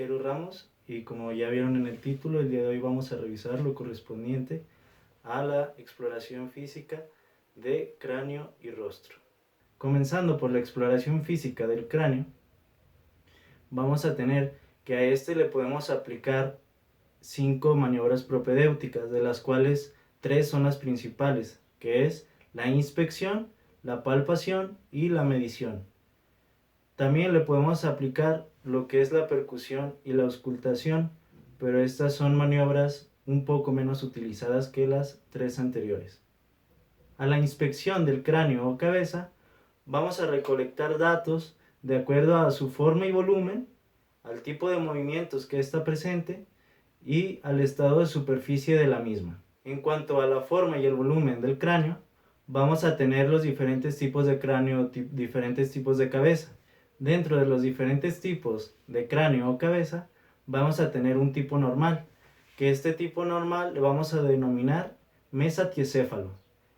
Jairo Ramos y como ya vieron en el título, el día de hoy vamos a revisar lo correspondiente a la exploración física de cráneo y rostro. Comenzando por la exploración física del cráneo, vamos a tener que a este le podemos aplicar 5 maniobras propedéuticas, de las cuales 3 son las principales, que es la inspección, la palpación y la medición. También le podemos aplicar lo que es la percusión y la auscultación, pero estas son maniobras un poco menos utilizadas que las 3 anteriores. A la inspección del cráneo o cabeza, vamos a recolectar datos de acuerdo a su forma y volumen, al tipo de movimientos que está presente y al estado de superficie de la misma. En cuanto a la forma y el volumen del cráneo, vamos a tener los diferentes tipos de cráneo, diferentes tipos de cabeza. Dentro de los diferentes tipos de cráneo o cabeza, vamos a tener un tipo normal, que este tipo normal le vamos a denominar mesatiecéfalo.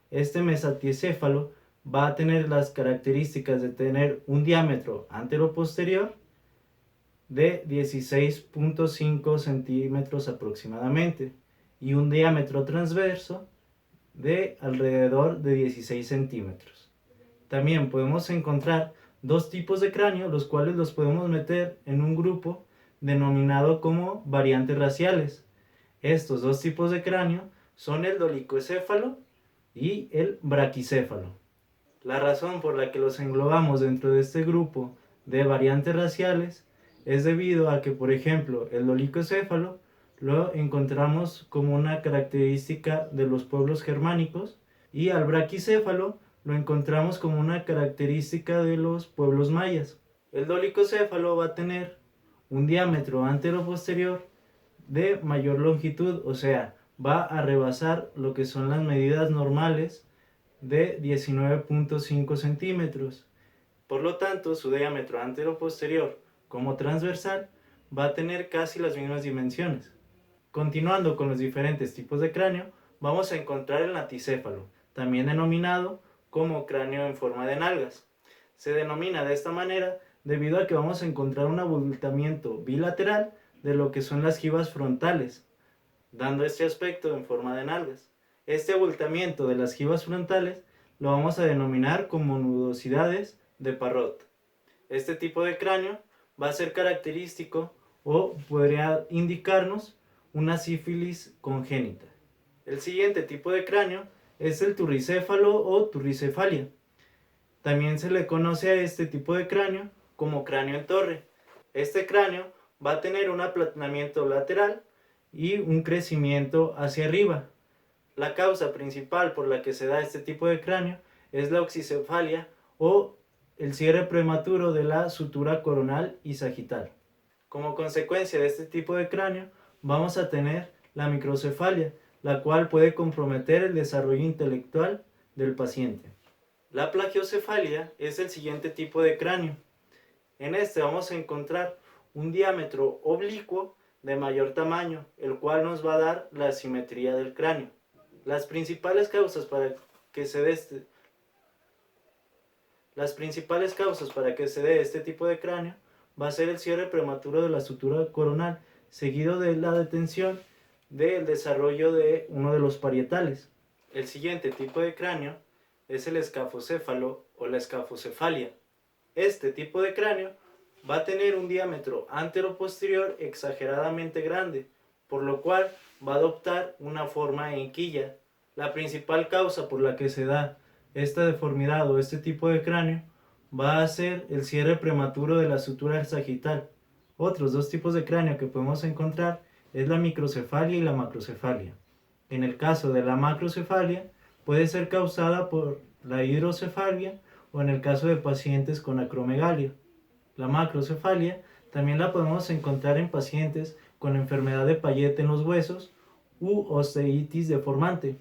Este mesatiecéfalo va a tener las características de tener un diámetro antero-posterior de 16.5 centímetros aproximadamente y un diámetro transverso de alrededor de 16 centímetros. También podemos encontrar dos tipos de cráneo, los cuales los podemos meter en un grupo denominado como variantes raciales. Estos dos tipos de cráneo son el dolicoencéfalo y el braquicéfalo. La razón por la que los englobamos dentro de este grupo de variantes raciales es debido a que, por ejemplo, el dolicoencéfalo lo encontramos como una característica de los pueblos germánicos y al braquicéfalo lo encontramos como una característica de los pueblos mayas. El dolicocéfalo va a tener un diámetro antero-posterior de mayor longitud, o sea, va a rebasar lo que son las medidas normales de 19.5 centímetros. Por lo tanto, su diámetro antero-posterior como transversal va a tener casi las mismas dimensiones. Continuando con los diferentes tipos de cráneo, vamos a encontrar el naticéfalo, también denominado como cráneo en forma de nalgas. Se denomina de esta manera debido a que vamos a encontrar un abultamiento bilateral de lo que son las jibas frontales, dando este aspecto en forma de nalgas. Este abultamiento de las jibas frontales lo vamos a denominar como nudosidades de Parrot. Este tipo de cráneo va a ser característico o podría indicarnos una sífilis congénita. El siguiente tipo de cráneo es el turricéfalo o turricefalia. También se le conoce a este tipo de cráneo como cráneo en torre. Este cráneo va a tener un aplanamiento lateral y un crecimiento hacia arriba. La causa principal por la que se da este tipo de cráneo es la oxicefalia o el cierre prematuro de la sutura coronal y sagital. Como consecuencia de este tipo de cráneo, vamos a tener la microcefalia, la cual puede comprometer el desarrollo intelectual del paciente. La plagiocefalia es el siguiente tipo de cráneo. En este vamos a encontrar un diámetro oblicuo de mayor tamaño, el cual nos va a dar la simetría del cráneo. Las principales causas para que se dé este tipo de cráneo va a ser el cierre prematuro de la sutura coronal, seguido de la detención del desarrollo de uno de los parietales. El siguiente tipo de cráneo es el escafocéfalo o la escafocefalia. Este tipo de cráneo va a tener un diámetro antero-posterior exageradamente grande, por lo cual va a adoptar una forma en quilla. La principal causa por la que se da esta deformidad o este tipo de cráneo va a ser el cierre prematuro de la sutura sagital. Otros dos tipos de cráneo que podemos encontrar es la microcefalia y la macrocefalia. En el caso de la macrocefalia puede ser causada por la hidrocefalia o en el caso de pacientes con acromegalia. La macrocefalia también la podemos encontrar en pacientes con enfermedad de Payet en los huesos u osteitis deformante.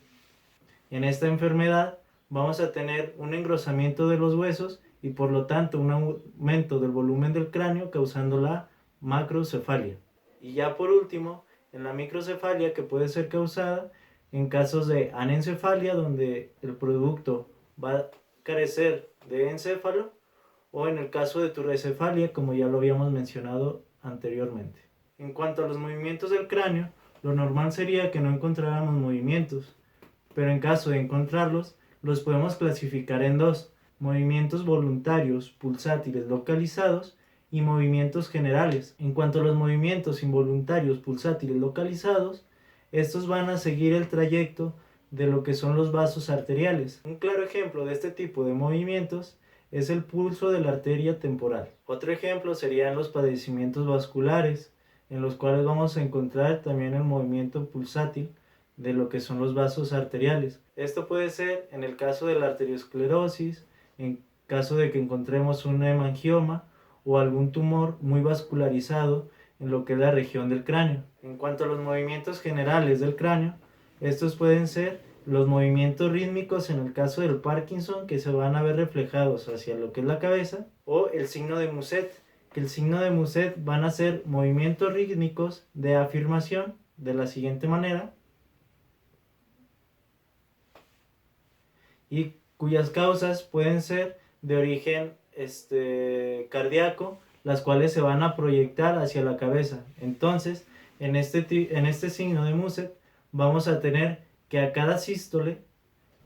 En esta enfermedad vamos a tener un engrosamiento de los huesos y por lo tanto un aumento del volumen del cráneo causando la macrocefalia. Y ya por último, en la microcefalia, que puede ser causada en casos de anencefalia, donde el producto va a carecer de encéfalo, o en el caso de turricefalia, como ya lo habíamos mencionado anteriormente. En cuanto a los movimientos del cráneo, lo normal sería que no encontráramos movimientos, pero en caso de encontrarlos, los podemos clasificar en dos: movimientos voluntarios pulsátiles localizados y movimientos generales. En cuanto a los movimientos involuntarios pulsátiles localizados, estos van a seguir el trayecto de lo que son los vasos arteriales. Un claro ejemplo de este tipo de movimientos es el pulso de la arteria temporal. Otro ejemplo serían los padecimientos vasculares, en los cuales vamos a encontrar también el movimiento pulsátil de lo que son los vasos arteriales. Esto puede ser en el caso de la arteriosclerosis, en caso de que encontremos un hemangioma o algún tumor muy vascularizado en lo que es la región del cráneo. En cuanto a los movimientos generales del cráneo, estos pueden ser los movimientos rítmicos en el caso del Parkinson, que se van a ver reflejados hacia lo que es la cabeza, o el signo de Muset, que el signo de Muset van a ser movimientos rítmicos de afirmación de la siguiente manera, y cuyas causas pueden ser de origen cardíaco, las cuales se van a proyectar hacia la cabeza. Entonces, en este signo de Muset vamos a tener que a cada sístole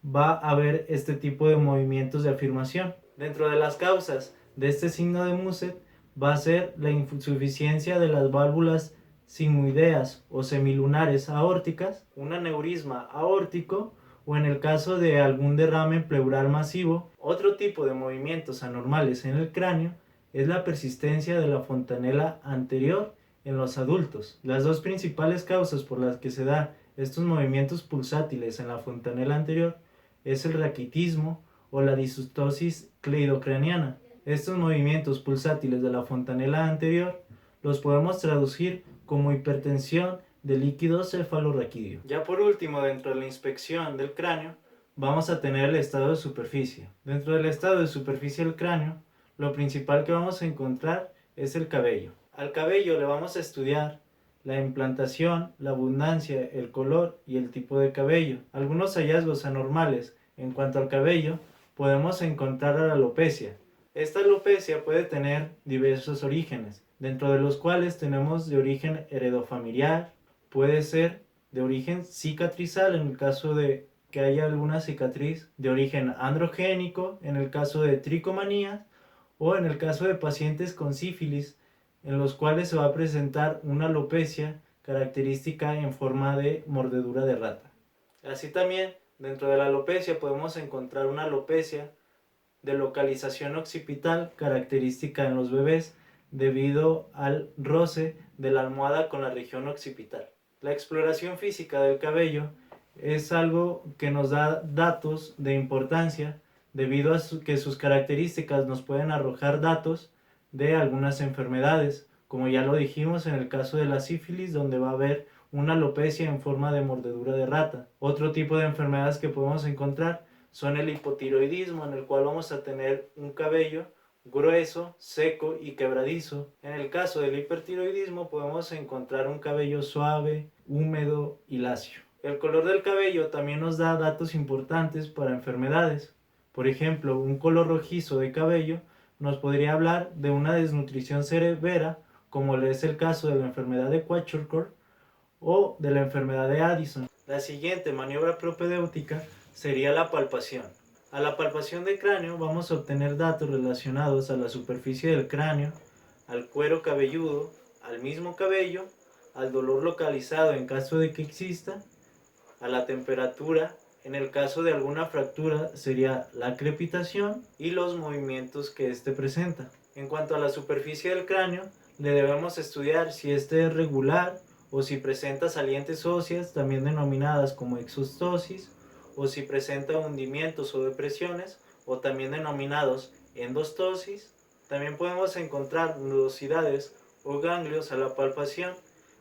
va a haber este tipo de movimientos de afirmación. Dentro de las causas de este signo de Muset va a ser la insuficiencia de las válvulas sigmoideas o semilunares aórticas, un aneurisma aórtico, o en el caso de algún derrame pleural masivo. Otro tipo de movimientos anormales en el cráneo es la persistencia de la fontanela anterior en los adultos. Las dos principales causas por las que se dan estos movimientos pulsátiles en la fontanela anterior es el raquitismo o la distosis cleidocraniana. Estos movimientos pulsátiles de la fontanela anterior los podemos traducir como hipertensión del líquido cefalorraquídeo. Ya por último, dentro de la inspección del cráneo, vamos a tener el estado de superficie. Dentro del estado de superficie del cráneo, lo principal que vamos a encontrar es el cabello. Al cabello le vamos a estudiar la implantación, la abundancia, el color y el tipo de cabello. Algunos hallazgos anormales en cuanto al cabello podemos encontrar a la alopecia. Esta alopecia puede tener diversos orígenes, dentro de los cuales tenemos de origen heredofamiliar, puede ser de origen cicatrizal en el caso de que haya alguna cicatriz, de origen androgénico en el caso de tricomanías, o en el caso de pacientes con sífilis, en los cuales se va a presentar una alopecia característica en forma de mordedura de rata. Así también, dentro de la alopecia podemos encontrar una alopecia de localización occipital característica en los bebés debido al roce de la almohada con la región occipital. La exploración física del cabello es algo que nos da datos de importancia debido a que sus características nos pueden arrojar datos de algunas enfermedades, como ya lo dijimos en el caso de la sífilis, donde va a haber una alopecia en forma de mordedura de rata. Otro tipo de enfermedades que podemos encontrar son el hipotiroidismo, en el cual vamos a tener un cabello grueso, seco y quebradizo. En el caso del hipertiroidismo podemos encontrar un cabello suave, húmedo y lacio. El color del cabello también nos da datos importantes para enfermedades. Por ejemplo, un color rojizo de cabello nos podría hablar de una desnutrición severa, como es el caso de la enfermedad de Kwashiorkor o de la enfermedad de Addison. La siguiente maniobra propedéutica sería la palpación. A la palpación del cráneo vamos a obtener datos relacionados a la superficie del cráneo, al cuero cabelludo, al mismo cabello, al dolor localizado en caso de que exista, a la temperatura, en el caso de alguna fractura sería la crepitación y los movimientos que éste presenta. En cuanto a la superficie del cráneo, le debemos estudiar si éste es regular o si presenta salientes óseas, también denominadas como exostosis, o si presenta hundimientos o depresiones, o también denominados endostosis. También podemos encontrar nudosidades o ganglios a la palpación,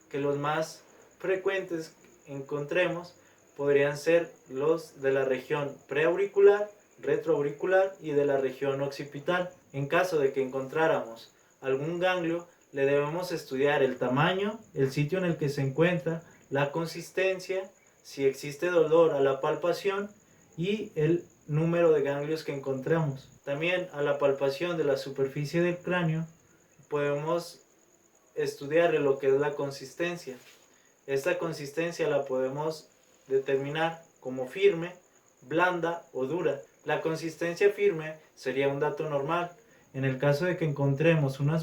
que los más frecuentes encontremos podrían ser los de la región preauricular, retroauricular y de la región occipital. En caso de que encontráramos algún ganglio, le debemos estudiar el tamaño, el sitio en el que se encuentra, la consistencia, si existe dolor a la palpación y el número de ganglios que encontramos. También a la palpación de la superficie del cráneo podemos estudiar lo que es la consistencia. Esta consistencia la podemos determinar como firme, blanda o dura. La consistencia firme sería un dato normal. En el caso de que encontremos una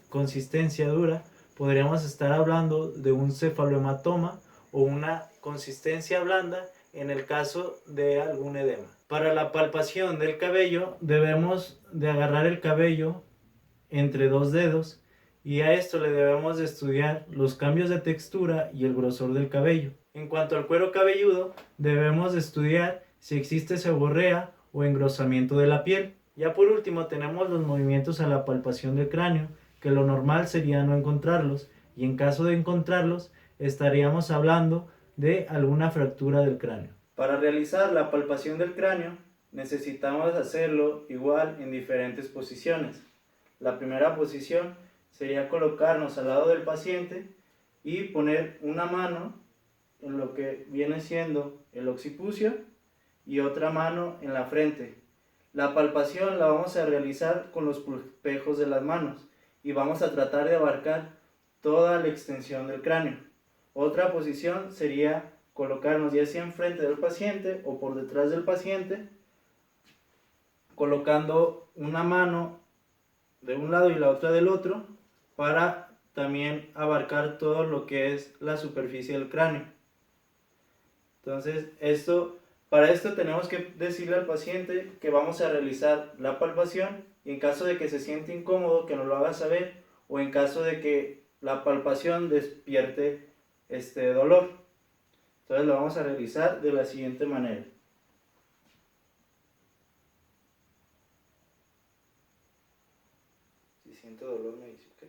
consistencia dura, podríamos estar hablando de un cefalohematoma o una consistencia blanda en el caso de algún edema. Para la palpación del cabello debemos de agarrar el cabello entre dos dedos y a esto le debemos de estudiar los cambios de textura y el grosor del cabello. En cuanto al cuero cabelludo, debemos de estudiar si existe seborrea o engrosamiento de la piel. Ya por último tenemos los movimientos a la palpación del cráneo, que lo normal sería no encontrarlos, y en caso de encontrarlos estaríamos hablando de alguna fractura del cráneo. Para realizar la palpación del cráneo necesitamos hacerlo igual en diferentes posiciones. La primera posición sería colocarnos al lado del paciente y poner una mano en lo que viene siendo el occipucio y otra mano en la frente. La palpación la vamos a realizar con los pulpejos de las manos y vamos a tratar de abarcar toda la extensión del cráneo. Otra posición sería colocarnos ya sea enfrente del paciente o por detrás del paciente, colocando una mano de un lado y la otra del otro para también abarcar todo lo que es la superficie del cráneo. Entonces para esto tenemos que decirle al paciente que vamos a realizar la palpación y en caso de que se siente incómodo que nos lo haga saber o en caso de que la palpación despierte dolor. Entonces lo vamos a realizar de la siguiente manera. Si siento dolor me dice, ¿ok?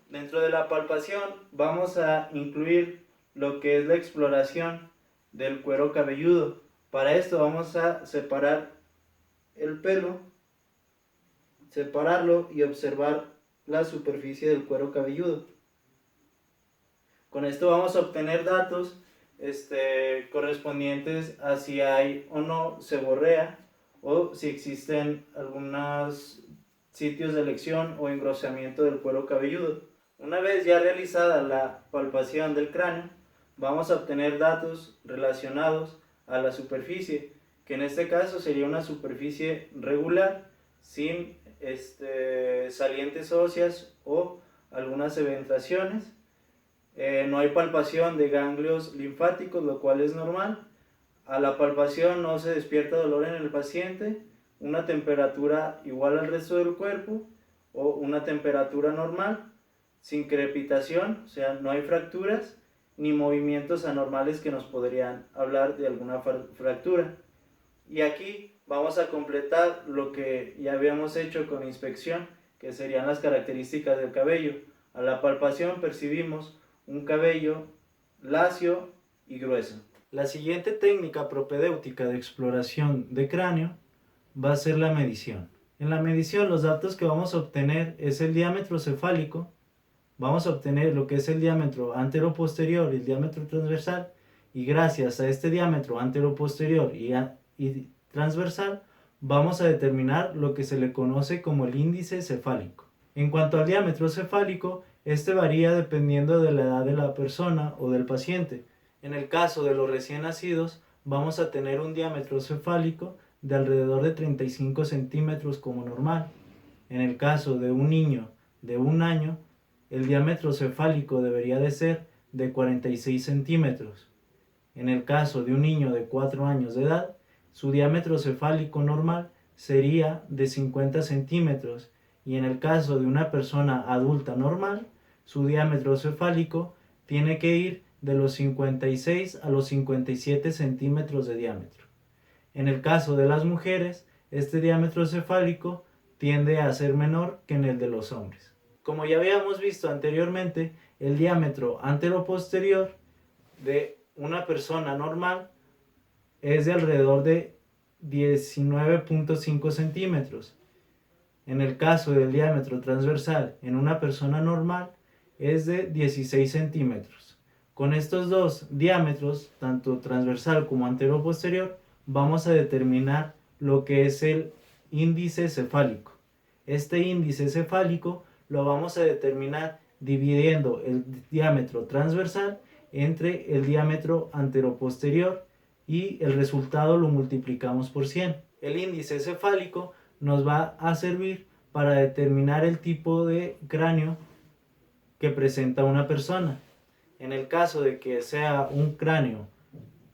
Dentro de la palpación vamos a incluir lo que es la exploración del cuero cabelludo. Para esto vamos a separar el pelo, separarlo y observar la superficie del cuero cabelludo. Con esto vamos a obtener datos correspondientes a si hay o no seborrea o si existen algunos sitios de elección o engrosamiento del cuero cabelludo. Una vez ya realizada la palpación del cráneo, vamos a obtener datos relacionados a la superficie, que en este caso sería una superficie regular, sin salientes óseas o algunas eventraciones. No hay palpación de ganglios linfáticos, lo cual es normal. A la palpación no se despierta dolor en el paciente, una temperatura igual al resto del cuerpo o una temperatura normal, sin crepitación, o sea, no hay fracturas ni movimientos anormales que nos podrían hablar de alguna fractura. Y aquí vamos a completar lo que ya habíamos hecho con inspección, que serían las características del cabello. A la palpación percibimos un cabello lacio y grueso. La siguiente técnica propedéutica de exploración de cráneo va a ser la medición. En la medición los datos que vamos a obtener es el diámetro cefálico, vamos a obtener lo que es el diámetro antero-posterior y el diámetro transversal, y gracias a este diámetro antero-posterior y transversal vamos a determinar lo que se le conoce como el índice cefálico. En cuanto al diámetro cefálico, este varía dependiendo de la edad de la persona o del paciente. En el caso de los recién nacidos, vamos a tener un diámetro cefálico de alrededor de 35 centímetros como normal. En el caso de un niño de 1 año, el diámetro cefálico debería de ser de 46 centímetros. En el caso de un niño de 4 años de edad, su diámetro cefálico normal sería de 50 centímetros y en el caso de una persona adulta normal, su diámetro cefálico tiene que ir de los 56 a los 57 centímetros de diámetro. En el caso de las mujeres, este diámetro cefálico tiende a ser menor que en el de los hombres. Como ya habíamos visto anteriormente, el diámetro anteroposterior de una persona normal es de alrededor de 19.5 centímetros. En el caso del diámetro transversal en una persona normal es de 16 centímetros. Con estos dos diámetros, tanto transversal como anteroposterior, vamos a determinar lo que es el índice cefálico. Este índice cefálico lo vamos a determinar dividiendo el diámetro transversal entre el diámetro anteroposterior y el resultado lo multiplicamos por 100. El índice cefálico nos va a servir para determinar el tipo de cráneo que presenta una persona. En el caso de que sea un cráneo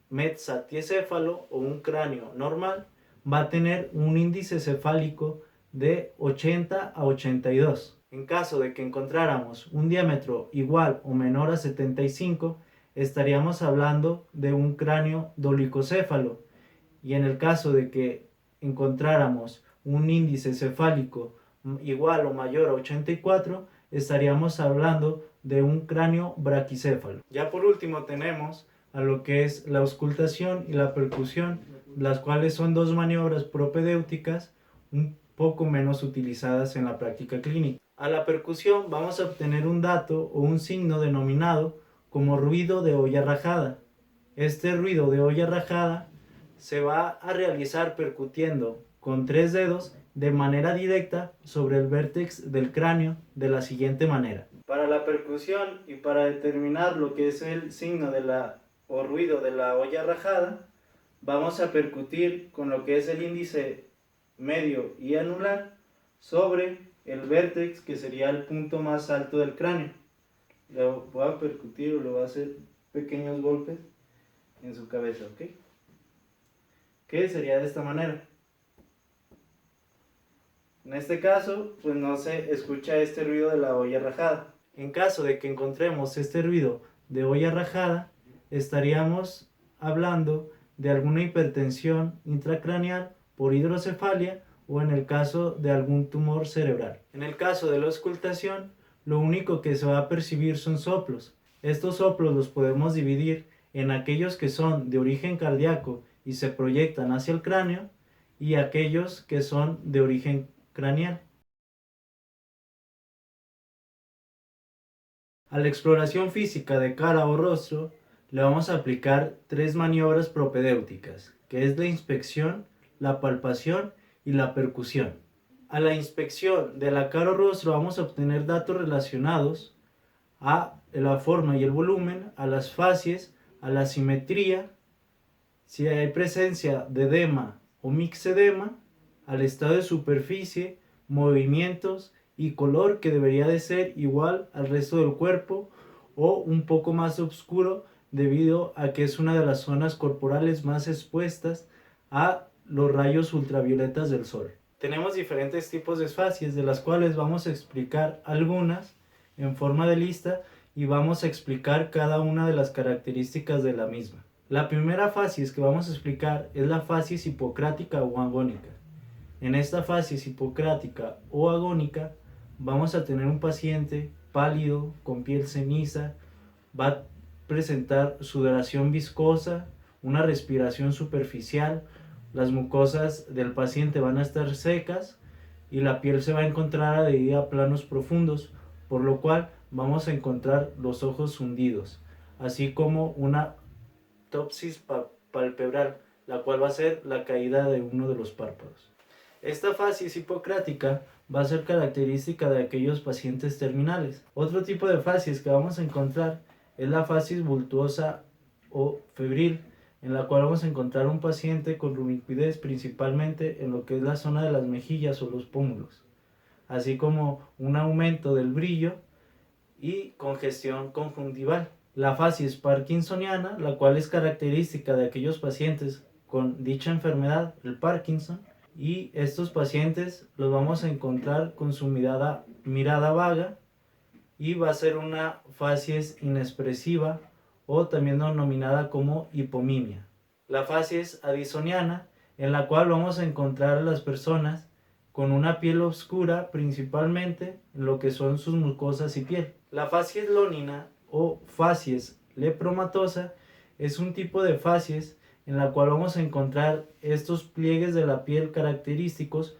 mezatiecéfalo o un cráneo normal, va a tener un índice cefálico de 80 a 82. En caso de que encontráramos un diámetro igual o menor a 75, estaríamos hablando de un cráneo dolicocéfalo. Y en el caso de que encontráramos un índice cefálico igual o mayor a 84, estaríamos hablando de un cráneo braquicéfalo. Ya por último tenemos a lo que es la auscultación y la percusión, las cuales son dos maniobras propedéuticas un poco menos utilizadas en la práctica clínica. A la percusión vamos a obtener un dato o un signo denominado como ruido de olla rajada. Este ruido de olla rajada se va a realizar percutiendo con 3 dedos de manera directa sobre el vértex del cráneo de la siguiente manera. Para la percusión y para determinar lo que es el signo de o ruido de la olla rajada, vamos a percutir con lo que es el índice medio y anular sobre el vértex, que sería el punto más alto del cráneo. Lo voy a percutir o lo voy a hacer pequeños golpes en su cabeza, ¿ok? Que sería de esta manera. En este caso, pues no se escucha este ruido de la olla rajada. En caso de que encontremos este ruido de olla rajada, estaríamos hablando de alguna hipertensión intracraneal por hidrocefalia o en el caso de algún tumor cerebral. En el caso de la auscultación, lo único que se va a percibir son soplos. Estos soplos los podemos dividir en aquellos que son de origen cardíaco y se proyectan hacia el cráneo y aquellos que son de origen craneal. A la exploración física de cara o rostro le vamos a aplicar 3 maniobras propedéuticas, que es la inspección, la palpación y la percusión. A la inspección de la cara o rostro vamos a obtener datos relacionados a la forma y el volumen, a las facies, a la simetría, si hay presencia de edema o mixedema, al estado de superficie, movimientos y color, que debería de ser igual al resto del cuerpo o un poco más oscuro debido a que es una de las zonas corporales más expuestas a los rayos ultravioletas del sol. Tenemos diferentes tipos de facies, de las cuales vamos a explicar algunas en forma de lista y vamos a explicar cada una de las características de la misma. La primera facies que vamos a explicar es la facies hipocrática o agónica. En esta facies hipocrática o agónica vamos a tener un paciente pálido, con piel ceniza, va a presentar sudoración viscosa, una respiración superficial, las mucosas del paciente van a estar secas y la piel se va a encontrar adherida a planos profundos, por lo cual vamos a encontrar los ojos hundidos, así como una ptopsis palpebral, la cual va a ser la caída de uno de los párpados. Esta facies hipocrática va a ser característica de aquellos pacientes terminales. Otro tipo de facies que vamos a encontrar es la facies bultuosa o febril, en la cual vamos a encontrar un paciente con rumiquidez principalmente en lo que es la zona de las mejillas o los pómulos, así como un aumento del brillo y congestión conjuntival. La facies parkinsoniana, la cual es característica de aquellos pacientes con dicha enfermedad, el Parkinson, y estos pacientes los vamos a encontrar con su mirada vaga y va a ser una facies inexpresiva o también denominada como hipomimia. La facies addisoniana en la cual vamos a encontrar a las personas con una piel oscura, principalmente en lo que son sus mucosas y piel. La facies lónina o facies lepromatosa es un tipo de facies en la cual vamos a encontrar estos pliegues de la piel característicos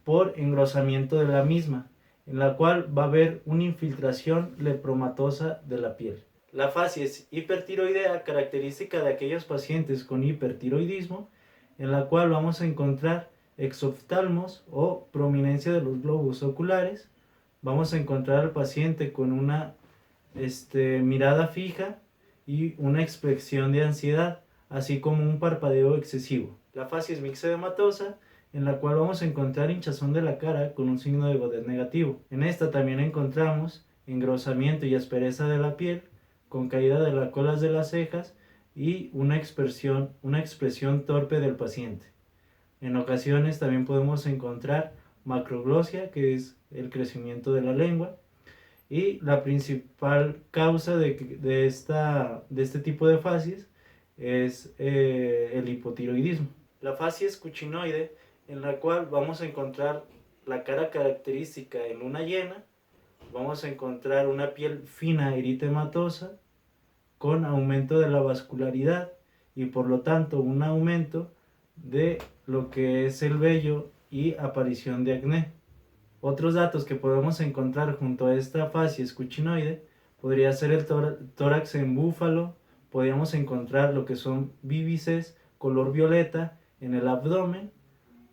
por engrosamiento de la misma, en la cual va a haber una infiltración lepromatosa de la piel. La facies hipertiroidea, característica de aquellos pacientes con hipertiroidismo, en la cual vamos a encontrar exoftalmos o prominencia de los globos oculares. Vamos a encontrar al paciente con una mirada fija y una expresión de ansiedad, así como un parpadeo excesivo. La facies mixedematosa, en la cual vamos a encontrar hinchazón de la cara con un signo de Godet negativo. En esta también encontramos engrosamiento y aspereza de la piel, con caída de las colas de las cejas y una expresión torpe del paciente. En ocasiones también podemos encontrar macroglosia, que es el crecimiento de la lengua, y la principal causa de este tipo de facies es el hipotiroidismo. La facies cuchinoide, en la cual vamos a encontrar la cara característica en luna llena, vamos a encontrar una piel fina eritematosa con aumento de la vascularidad y por lo tanto un aumento de lo que es el vello y aparición de acné. Otros datos que podemos encontrar junto a esta facies cuchinoide podría ser el tórax en búfalo, podríamos encontrar lo que son víbices color violeta en el abdomen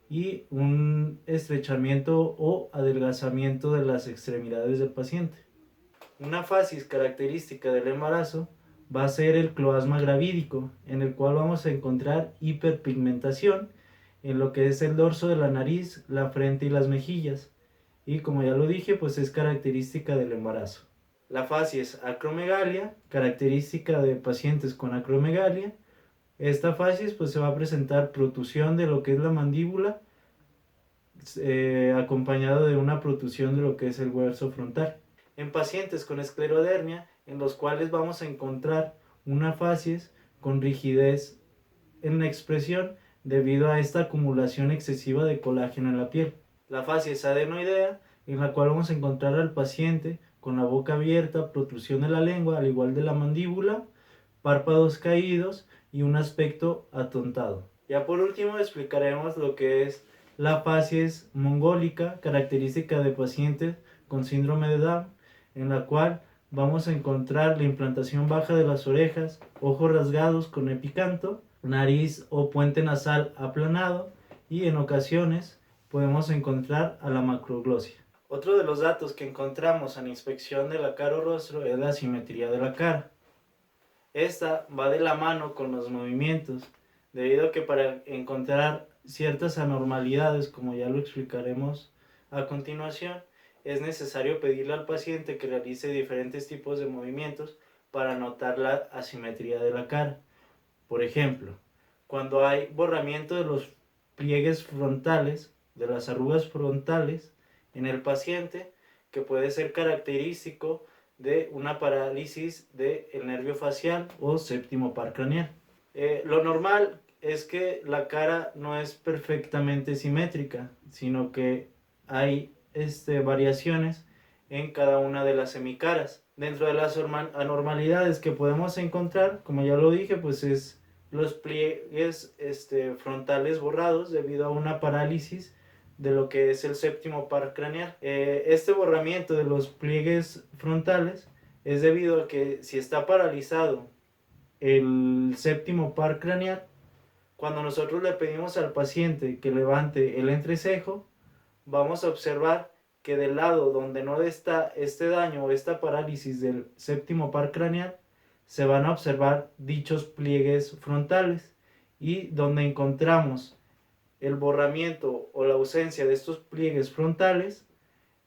y un estrechamiento o adelgazamiento de las extremidades del paciente. Una facies característica del embarazo va a ser el cloasma gravídico, en el cual vamos a encontrar hiperpigmentación en lo que es el dorso de la nariz, la frente y las mejillas. Y como ya lo dije, pues es característica del embarazo. La facies acromegalia, característica de pacientes con acromegalia. Esta facies pues se va a presentar protusión de lo que es la mandíbula, acompañado de una protusión de lo que es el hueso frontal. En pacientes con esclerodermia, en los cuales vamos a encontrar una facies con rigidez en la expresión debido a esta acumulación excesiva de colágeno en la piel. La facies adenoidea, en la cual vamos a encontrar al paciente con la boca abierta, protrusión de la lengua, al igual de la mandíbula, párpados caídos y un aspecto atontado. Ya por último explicaremos lo que es la facies mongólica, característica de pacientes con síndrome de Down, en la cual vamos a encontrar la implantación baja de las orejas, ojos rasgados con epicanto, nariz o puente nasal aplanado y en ocasiones podemos encontrar a la macroglosia. Otro de los datos que encontramos en inspección de la cara o rostro es la simetría de la cara. Esta va de la mano con los movimientos, debido a que para encontrar ciertas anormalidades, como ya lo explicaremos a continuación, es necesario pedirle al paciente que realice diferentes tipos de movimientos para notar la asimetría de la cara. Por ejemplo, cuando hay borramiento de los pliegues frontales, de las arrugas frontales en el paciente, que puede ser característico de una parálisis del nervio facial o séptimo par craneal. Lo normal es que la cara no es perfectamente simétrica, sino que hay variaciones en cada una de las semicaras. Dentro de las anormalidades que podemos encontrar, como ya lo dije, pues es los pliegues frontales borrados debido a una parálisis de lo que es el séptimo par craneal. Este borramiento de los pliegues frontales es debido a que si está paralizado el séptimo par craneal, cuando nosotros le pedimos al paciente que levante el entrecejo, vamos a observar que del lado donde no está este daño o esta parálisis del séptimo par craneal, se van a observar dichos pliegues frontales, y donde encontramos el borramiento o la ausencia de estos pliegues frontales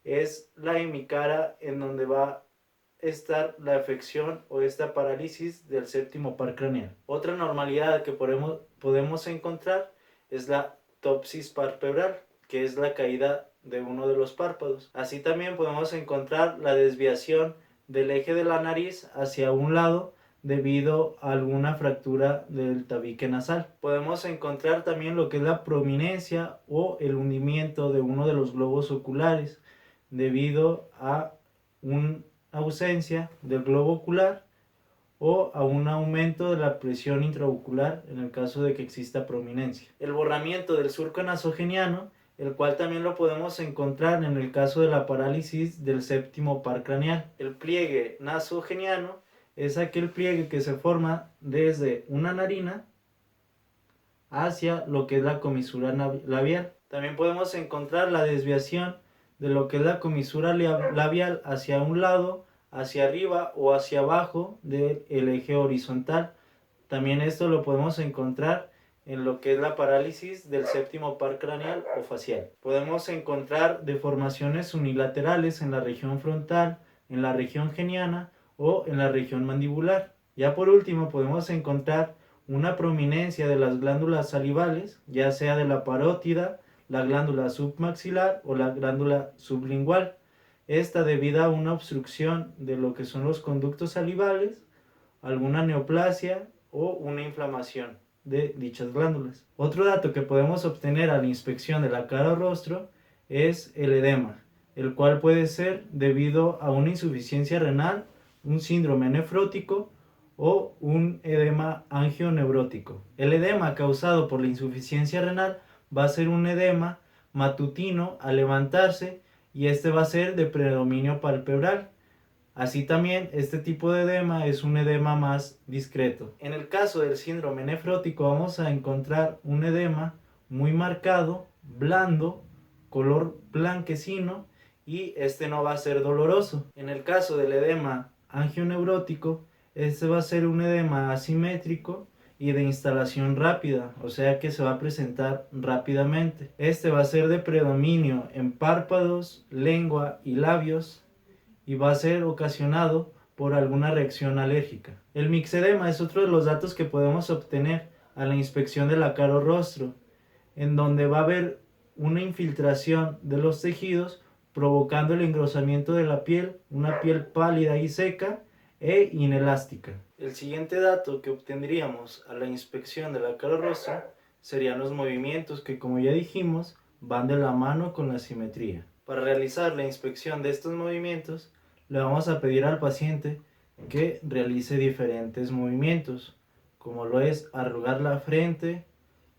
es la hemicara, en donde va a estar la afección o esta parálisis del séptimo par craneal. Otra normalidad que podemos encontrar es la ptopsis palpebral, que es la caída de uno de los párpados. Así también podemos encontrar la desviación del eje de la nariz hacia un lado debido a alguna fractura del tabique nasal. Podemos encontrar también lo que es la prominencia o el hundimiento de uno de los globos oculares debido a una ausencia del globo ocular o a un aumento de la presión intraocular en el caso de que exista prominencia. El borramiento del surco nasogeniano, el cual también lo podemos encontrar en el caso de la parálisis del séptimo par craneal. El pliegue nasogeniano es aquel pliegue que se forma desde una narina hacia lo que es la comisura labial. También podemos encontrar la desviación de lo que es la comisura labial hacia un lado, hacia arriba o hacia abajo del eje horizontal. También esto lo podemos encontrar en lo que es la parálisis del séptimo par craneal o facial. Podemos encontrar deformaciones unilaterales en la región frontal, en la región geniana o en la región mandibular. Ya por último podemos encontrar una prominencia de las glándulas salivales, ya sea de la parótida, la glándula submaxilar o la glándula sublingual. Esta debido a una obstrucción de lo que son los conductos salivales, alguna neoplasia o una inflamación de dichas glándulas. Otro dato que podemos obtener a la inspección de la cara o rostro es el edema, el cual puede ser debido a una insuficiencia renal, un síndrome nefrótico o un edema angioneurótico. El edema causado por la insuficiencia renal va a ser un edema matutino al levantarse y este va a ser de predominio palpebral. Así también este tipo de edema es un edema más discreto. En el caso del síndrome nefrótico vamos a encontrar un edema muy marcado, blando, color blanquecino y este no va a ser doloroso. En el caso del edema angioneurótico, este va a ser un edema asimétrico y de instalación rápida, o sea que se va a presentar rápidamente. Este va a ser de predominio en párpados, lengua y labios y va a ser ocasionado por alguna reacción alérgica. El mixedema es otro de los datos que podemos obtener a la inspección de la cara o rostro, en donde va a haber una infiltración de los tejidos provocando el engrosamiento de la piel, una piel pálida y seca e inelástica. El siguiente dato que obtendríamos a la inspección de la cara o rostro serían los movimientos que, como ya dijimos, van de la mano con la simetría. Para realizar la inspección de estos movimientos, le vamos a pedir al paciente que realice diferentes movimientos, como lo es arrugar la frente,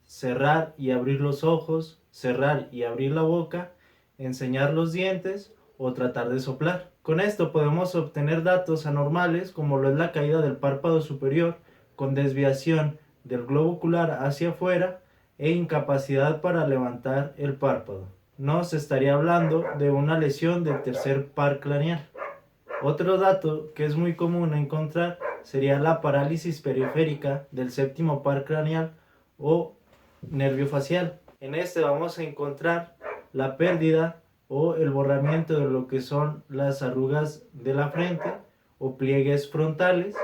cerrar y abrir los ojos, cerrar y abrir la boca, enseñar los dientes o tratar de soplar. Con esto podemos obtener datos anormales como lo es la caída del párpado superior con desviación del globo ocular hacia afuera e incapacidad para levantar el párpado. Nos estaría hablando de una lesión del tercer par craneal. Otro dato que es muy común encontrar sería la parálisis periférica del séptimo par craneal o nervio facial. En este vamos a encontrar la pérdida o el borramiento de lo que son las arrugas de la frente o pliegues frontales.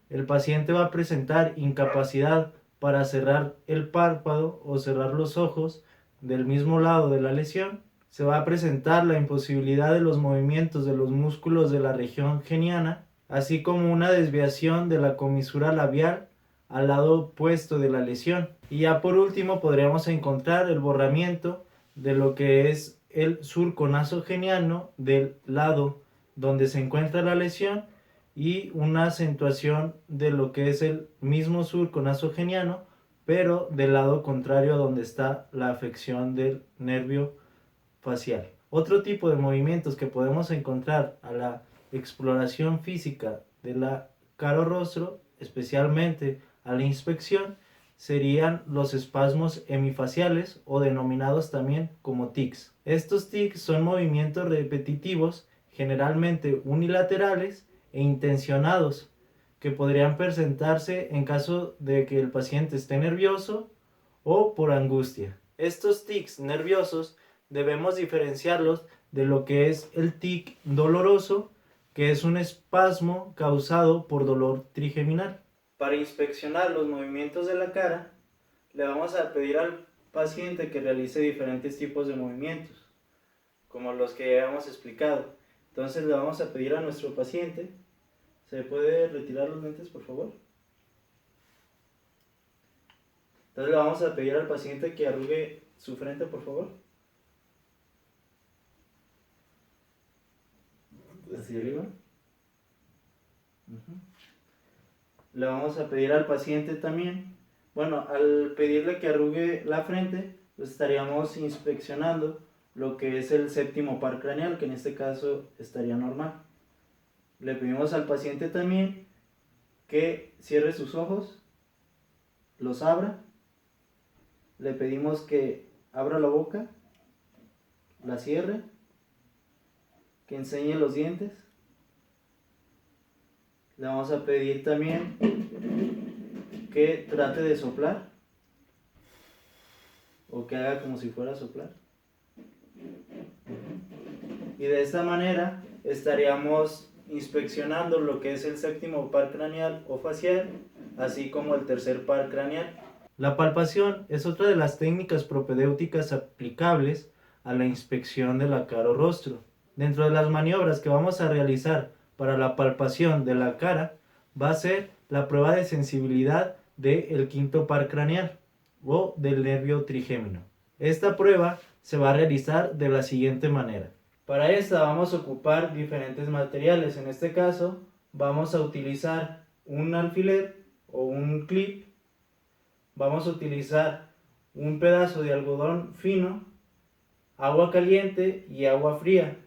El paciente va a presentar incapacidad para cerrar el párpado o cerrar los ojos del mismo lado de la lesión. Se va a presentar la imposibilidad de los movimientos de los músculos de la región geniana, así como una desviación de la comisura labial al lado opuesto de la lesión. Y ya por último podríamos encontrar el borramiento de lo que es el surco nasogeniano del lado donde se encuentra la lesión y una acentuación de lo que es el mismo surco nasogeniano, pero del lado contrario a donde está la afección del nervio facial. Otro tipo de movimientos que podemos encontrar a la exploración física de la cara o rostro, especialmente a la inspección, serían los espasmos hemifaciales o denominados también como tics. Estos tics son movimientos repetitivos, generalmente unilaterales e intencionados, que podrían presentarse en caso de que el paciente esté nervioso o por angustia. Estos tics nerviosos debemos diferenciarlos de lo que es el tic doloroso, que es un espasmo causado por dolor trigeminal. Para inspeccionar los movimientos de la cara, le vamos a pedir al paciente que realice diferentes tipos de movimientos, como los que ya hemos explicado. Entonces le vamos a pedir a nuestro paciente ¿Se puede retirar los lentes, por favor? Entonces le vamos a pedir al paciente que arrugue su frente, por favor. Hacia arriba. Le vamos a pedir al paciente también, bueno, al pedirle que arrugue la frente, pues estaríamos inspeccionando lo que es el séptimo par craneal, que en este caso estaría normal. Le pedimos al paciente también que cierre sus ojos, los abra. Le pedimos que abra la boca, la cierre, que enseñe los dientes. Le vamos a pedir también que trate de soplar o que haga como si fuera a soplar. Y de esta manera estaríamos inspeccionando lo que es el séptimo par craneal o facial, así como el tercer par craneal. La palpación es otra de las técnicas propedéuticas aplicables a la inspección de la cara o rostro. Dentro de las maniobras que vamos a realizar para la palpación de la cara va a ser la prueba de sensibilidad del quinto par craneal o del nervio trigémino. Esta prueba se va a realizar de la siguiente manera. Para esta vamos a ocupar diferentes materiales. En este caso vamos a utilizar un alfiler o un clip. Vamos a utilizar un pedazo de algodón fino, agua caliente y agua fría.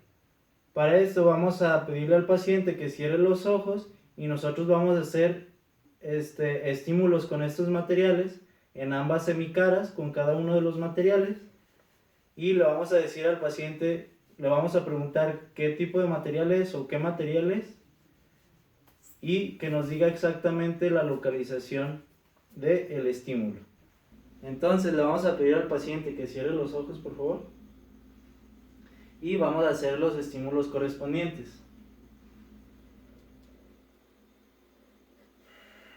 Para esto vamos a pedirle al paciente que cierre los ojos y nosotros vamos a hacer estímulos con estos materiales en ambas semicaras con cada uno de los materiales, y le vamos a decir al paciente, le vamos a preguntar qué tipo de material es o qué material es y que nos diga exactamente la localización del estímulo. Entonces le vamos a pedir al paciente que cierre los ojos, por favor, y vamos a hacer los estímulos correspondientes.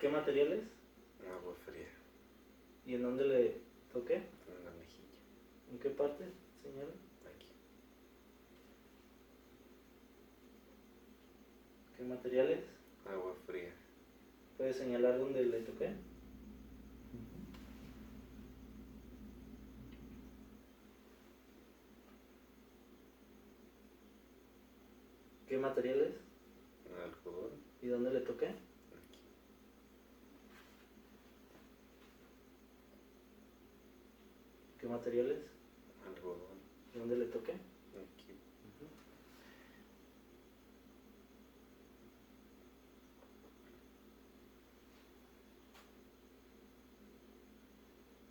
¿Qué material es? Agua fría. ¿Y en dónde le toqué? En la mejilla. ¿En qué parte, señora? Aquí. ¿Qué material es? Agua fría. ¿Puede señalar dónde le toqué? ¿Qué material es? Algodón. ¿Y dónde le toqué? Aquí. ¿Qué material es? Algodón. ¿Y dónde le toqué? Aquí.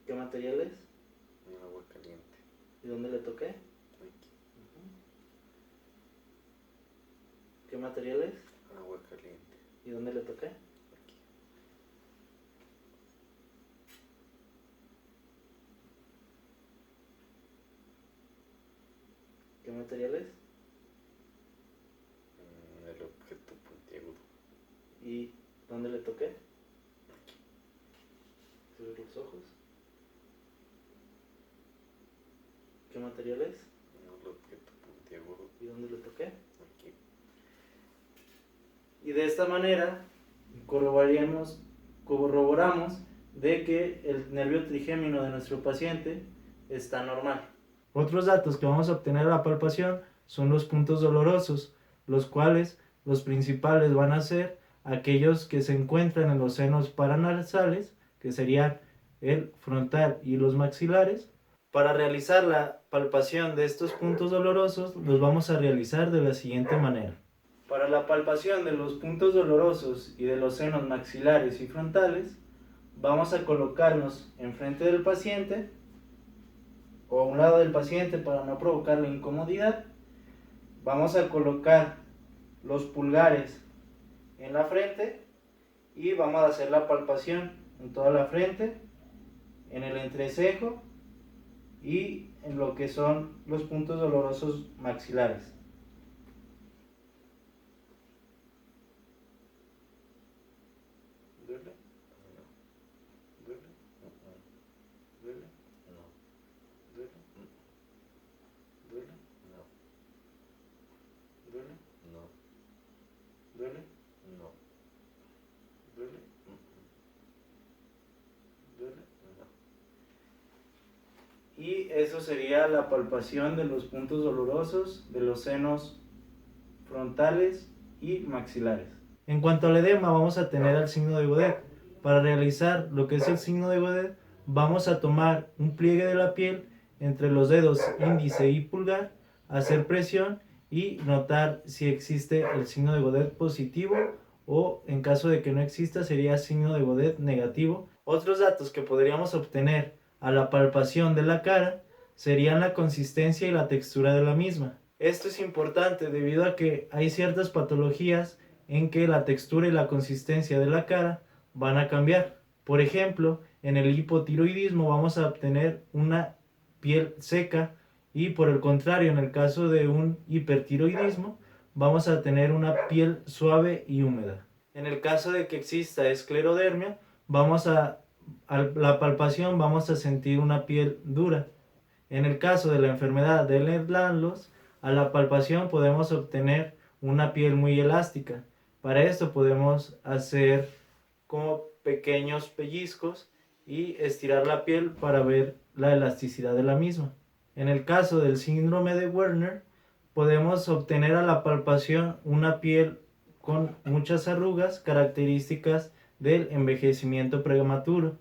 ¿Qué material es? Agua caliente. ¿Y dónde le toqué? Aquí. ¿Qué material es? Agua caliente. ¿Y dónde le toqué? Aquí. ¿Qué material es? El objeto puntiagudo. ¿Y dónde le toqué? Cierre los ojos. ¿Qué material es? El objeto puntiagudo. ¿Y dónde le toqué? Aquí. Y de esta manera corroboramos de que el nervio trigémino de nuestro paciente está normal. Otros datos que vamos a obtener a la palpación son los puntos dolorosos, los cuales los principales van a ser aquellos que se encuentran en los senos paranasales, que serían el frontal y los maxilares. Para realizar la palpación de estos puntos dolorosos los vamos a realizar de la siguiente manera. Para la palpación de los puntos dolorosos y de los senos maxilares y frontales, vamos a colocarnos enfrente del paciente o a un lado del paciente para no provocarle incomodidad. Vamos a colocar los pulgares en la frente y vamos a hacer la palpación en toda la frente, en el entrecejo y en lo que son los puntos dolorosos maxilares. ¿Duele? No. ¿Duele? ¿Duele? No. ¿Duele? ¿Duele? No. ¿Duele? No. ¿Duele? No. eso sería la palpación de los puntos dolorosos de los senos frontales y maxilares. En cuanto al edema, vamos a tener el signo de Godet. Para realizar lo que es el signo de Godet, vamos a tomar un pliegue de la piel entre los dedos índice y pulgar, hacer presión y notar si existe el signo de Godet positivo, o en caso de que no exista sería signo de Godet negativo. Otros datos que podríamos obtener a la palpación de la cara serían la consistencia y la textura de la misma. Esto es importante debido a que hay ciertas patologías en que la textura y la consistencia de la cara van a cambiar. Por ejemplo, en el hipotiroidismo vamos a obtener una piel seca, y por el contrario, en el caso de un hipertiroidismo vamos a tener una piel suave y húmeda. En el caso de que exista esclerodermia, a la palpación vamos a sentir una piel dura. En el caso de la enfermedad de Ehlers-Danlos, a la palpación podemos obtener una piel muy elástica. Para esto podemos hacer como pequeños pellizcos y estirar la piel para ver la elasticidad de la misma. En el caso del síndrome de Werner, podemos obtener a la palpación una piel con muchas arrugas características del envejecimiento prematuro,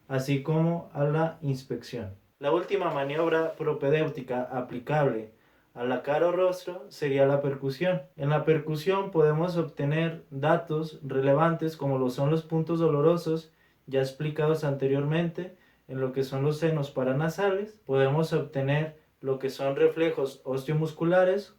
así como a la inspección. La última maniobra propedéutica aplicable a la cara o rostro sería la percusión. En la percusión podemos obtener datos relevantes como lo son los puntos dolorosos ya explicados anteriormente en lo que son los senos paranasales. Podemos obtener lo que son reflejos osteomusculares,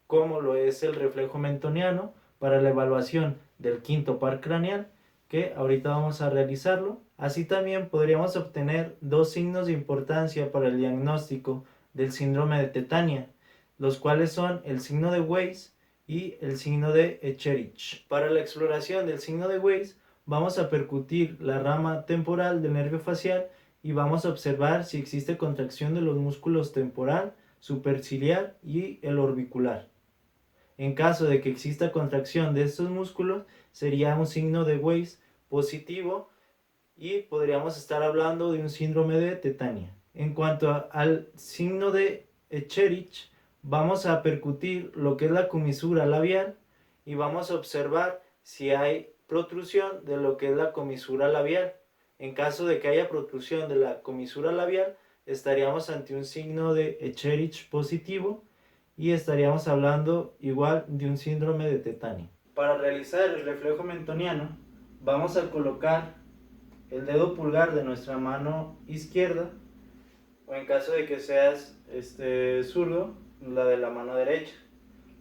como lo es el reflejo mentoniano para la evaluación del quinto par craneal, que ahorita vamos a realizarlo. Así también podríamos obtener dos signos de importancia para el diagnóstico del síndrome de tetania, los cuales son el signo de Weiss y el signo de Echerich. Para la exploración del signo de Weiss vamos a percutir la rama temporal del nervio facial y vamos a observar si existe contracción de los músculos temporal, superciliar y el orbicular. En caso de que exista contracción de estos músculos, sería un signo de Weiss positivo y podríamos estar hablando de un síndrome de tetania. En cuanto al signo de Echerich, vamos a percutir lo que es la comisura labial y vamos a observar si hay protrusión de lo que es la comisura labial. En caso de que haya protrusión de la comisura labial, estaríamos ante un signo de Echerich positivo y estaríamos hablando igual de un síndrome de tetania. Para realizar el reflejo mentoniano, vamos a colocar el dedo pulgar de nuestra mano izquierda, o en caso de que seas zurdo, la de la mano derecha.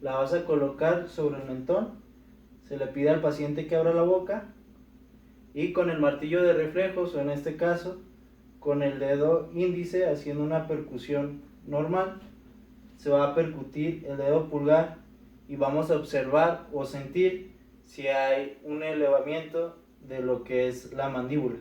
La vas a colocar sobre el mentón, se le pide al paciente que abra la boca y con el martillo de reflejos, o en este caso con el dedo índice haciendo una percusión normal, se va a percutir el dedo pulgar y vamos a observar o sentir si hay un elevamiento de lo que es la mandíbula.